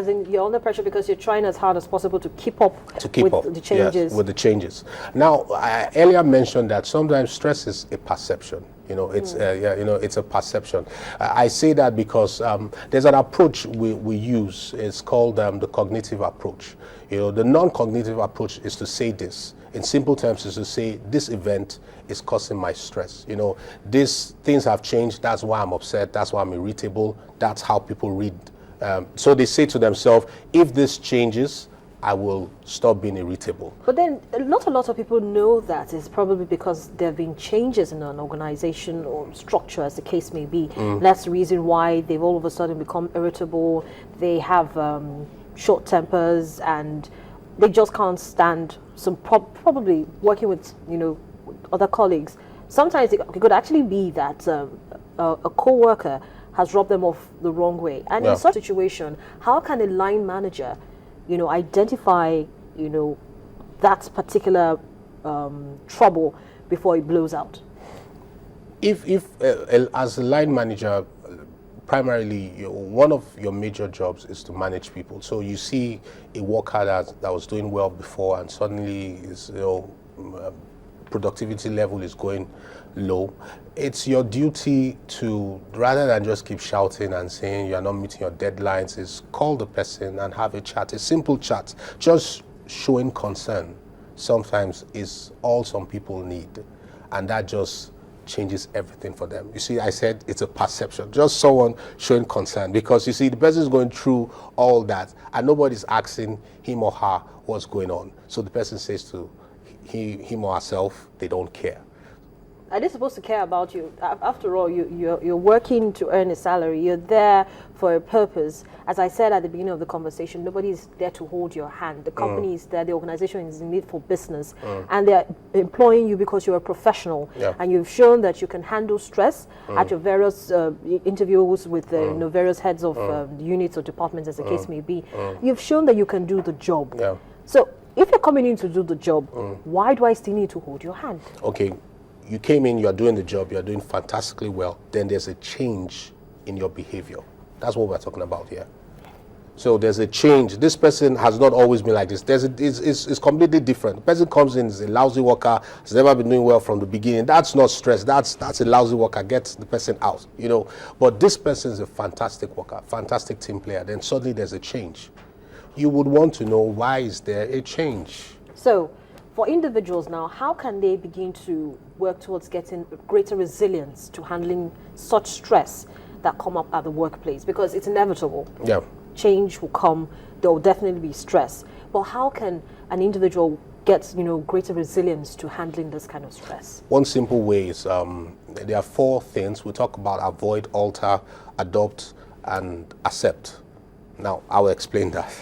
As in, you're under pressure because you're trying as hard as possible to keep up with the changes. Yes, with the changes. Now, I earlier mentioned that sometimes stress is a perception. It's it's a perception. I say that because there's an approach we use. It's called the cognitive approach. The non-cognitive approach is to say this. In simple terms, is to say this event is causing my stress. These things have changed. That's why I'm upset. That's why I'm irritable. That's how people read. So they say to themselves, if this changes, I will stop being irritable. But then not a lot of people know that it's probably because there have been changes in an organization or structure, as the case may be. That's the reason why they've all of a sudden become irritable. They have short tempers and they just can't stand some probably working with other colleagues. Sometimes it could actually be that a co-worker has rubbed them off the wrong way. And in such a situation, how can a line manager identify, that particular trouble before it blows out? If as a line manager, primarily one of your major jobs is to manage people. So you see a worker that was doing well before and suddenly is, productivity level is going low. It's your duty to, rather than just keep shouting and saying you're not meeting your deadlines, is call the person and have a chat, a simple chat. Just showing concern sometimes is all some people need, and that just changes everything for them. You see, I said it's a perception, just someone showing concern, because you see the person is going through all that and nobody's asking him or her what's going on. So the person says to him or herself, they don't care. Are they supposed to care about you? After all, you're working to earn a salary. You're there for a purpose. As I said at the beginning of the conversation, nobody is there to hold your hand. The company is there, the organization is in need for business, and they're employing you because you're a professional, and you've shown that you can handle stress at your various interviews with various heads of units or departments, as the case may be. You've shown that you can do the job. So if you're coming in to do the job, why do I still need to hold your hand? Okay. You came in, you're doing the job, you're doing fantastically well, then there's a change in your behavior. That's what we're talking about here. So there's a change. This person has not always been like this. It's completely different. The person comes in, is a lousy worker, has never been doing well from the beginning. That's not stress. That's a lousy worker. Get the person out, But this person is a fantastic worker, fantastic team player. Then suddenly there's a change. You would want to know, why is there a change? So, for individuals now, how can they begin to work towards getting greater resilience to handling such stress that come up at the workplace? Because it's inevitable. Change will come. There will definitely be stress. But how can an individual get, greater resilience to handling this kind of stress? One simple way is there are 4 things. We talk about avoid, alter, adopt, and accept. Now, I will explain that.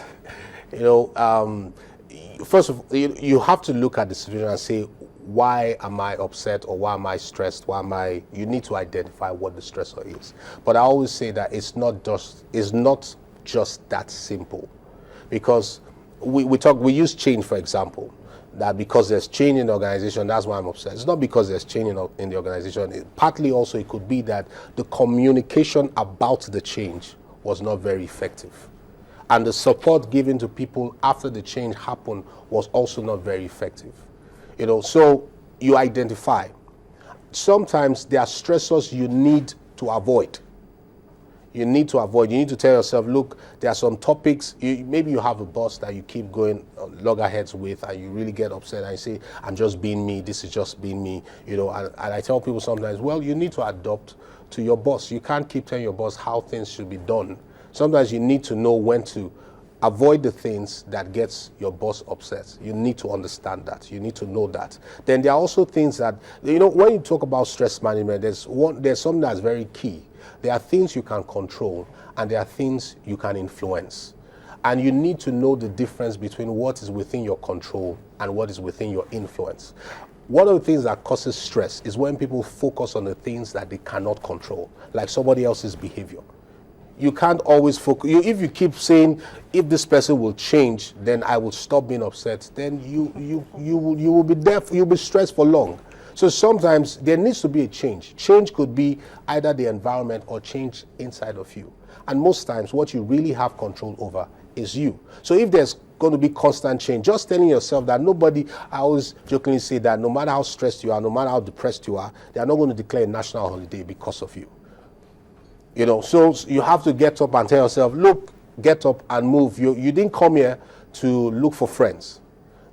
First of all, you have to look at the situation and say, why am I upset, or why am I stressed? You need to identify what the stressor is. But I always say that it's not just that simple, because we use change, for example, that because there's change in the organization, that's why I'm upset. It's not because there's change in the organization. Partly also it could be that the communication about the change was not very effective. And the support given to people after the change happened was also not very effective. So you identify. Sometimes there are stressors you need to avoid. You need to tell yourself, look, there are some topics, maybe you have a boss that you keep going loggerheads with, and you really get upset and you say, I'm just being me, this is just being me, and I tell people sometimes, well, you need to adapt to your boss. You can't keep telling your boss how things should be done. Sometimes you need to know when to avoid the things that gets your boss upset. You need to understand that. You need to know that. Then there are also things that, when you talk about stress management, there's something that's very key. There are things you can control and there are things you can influence. And you need to know the difference between what is within your control and what is within your influence. One of the things that causes stress is when people focus on the things that they cannot control, like somebody else's behavior. You can't always focus. If you keep saying, if this person will change, then I will stop being upset, then you will be there, you'll be stressed for long. So sometimes there needs to be a change. Change could be either the environment or change inside of you. And most times what you really have control over is you. So if there's going to be constant change, just telling yourself that nobody, I always jokingly say that no matter how stressed you are, no matter how depressed you are, they are not going to declare a national holiday because of you. You know, so you have to get up and tell yourself, look, get up and move. You didn't come here to look for friends.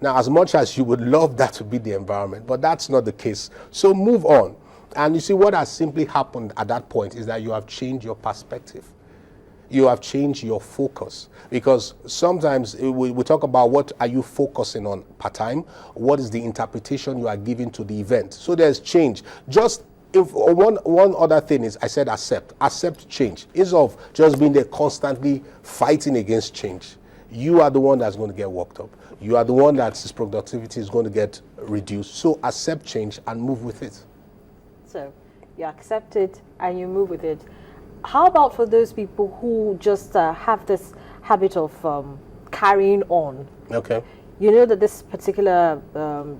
Now, as much as you would love that to be the environment, but that's not the case. So move on. And you see, what has simply happened at that point is that you have changed your perspective. You have changed your focus. Because sometimes we talk about what are you focusing on per time? What is the interpretation you are giving to the event? So there's change. Just if one other thing is, I said accept change. Instead of just being there constantly fighting against change, you are the one that's going to get worked up. You are the one that's productivity is going to get reduced. So accept change and move with it. So you accept it and you move with it. How about for those people who just have this habit of carrying on? Okay. You know that this particular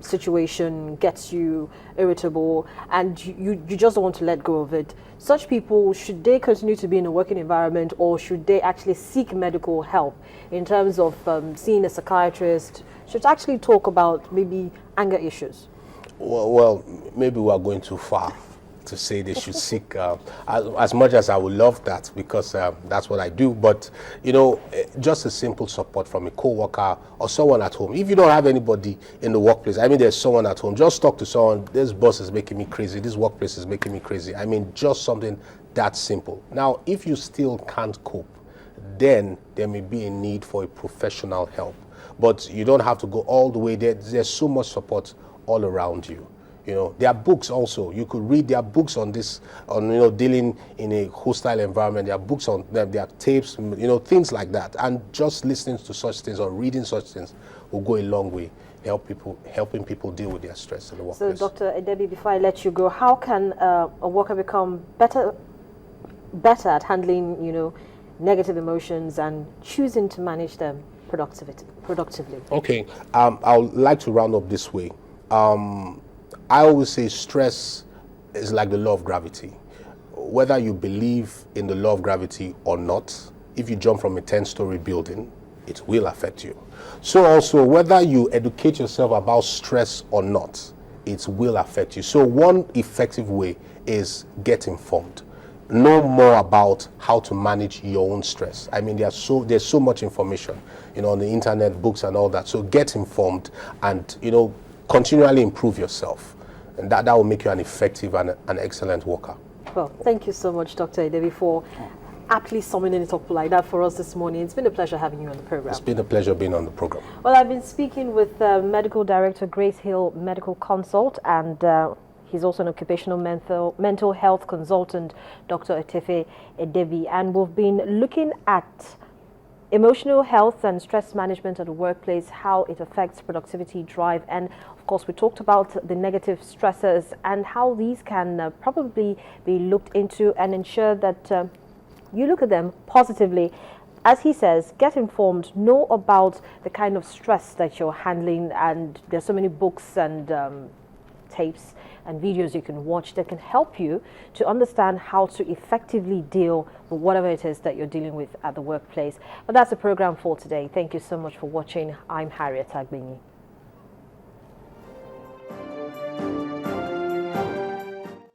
situation gets you irritable and you just don't want to let go of it. Such people, should they continue to be in a working environment, or should they actually seek medical help in terms of seeing a psychiatrist? Should actually talk about maybe anger issues? Well, maybe we are going too far to say they should seek, as much as I would love that, because that's what I do. But, you know, just a simple support from a co-worker or someone at home. If you don't have anybody in the workplace, I mean, there's someone at home, just talk to someone. This boss is making me crazy. This workplace is making me crazy. I mean, just something that simple. Now, if you still can't cope, then there may be a need for a professional help. But you don't have to go all the way there. There's so much support all around you. You know, there are books also. You could read. There are books on this, on, you know, dealing in a hostile environment. There are books on them. There are tapes, you know, things like that. And just listening to such things or reading such things will go a long way, helping people deal with their stress in the workplace. So, Dr. Edebi, before I let you go, how can a worker become better at handling, you know, negative emotions and choosing to manage them productively? Okay, I would like to round up this way. I always say stress is like the law of gravity. Whether you believe in the law of gravity or not, if you jump from a 10-story building, it will affect you. So also, whether you educate yourself about stress or not, it will affect you. So one effective way is get informed. Know more about how to manage your own stress. I mean, there's so much information, you know, on the internet, books and all that. So get informed and, you know, continually improve yourself. And that will make you an effective and an excellent worker. Well, thank you so much, Dr. Edebi, for aptly summing it up like that for us this morning. It's been a pleasure having you on the program. It's been a pleasure being on the program. Well, I've been speaking with Medical Director Grace Hill Medical Consult, and he's also an occupational mental health consultant, Dr. Etefe Edebi, and we've been looking at emotional health and stress management at the workplace, how it affects productivity, drive, and of course we talked about the negative stressors and how these can probably be looked into and ensure that you look at them positively. As he says, get informed, know about the kind of stress that you're handling, and there's so many books and tapes and videos you can watch that can help you to understand how to effectively deal with whatever it is that you're dealing with at the workplace. But that's the program for today. Thank you so much for watching. I'm Harriet Agbeni.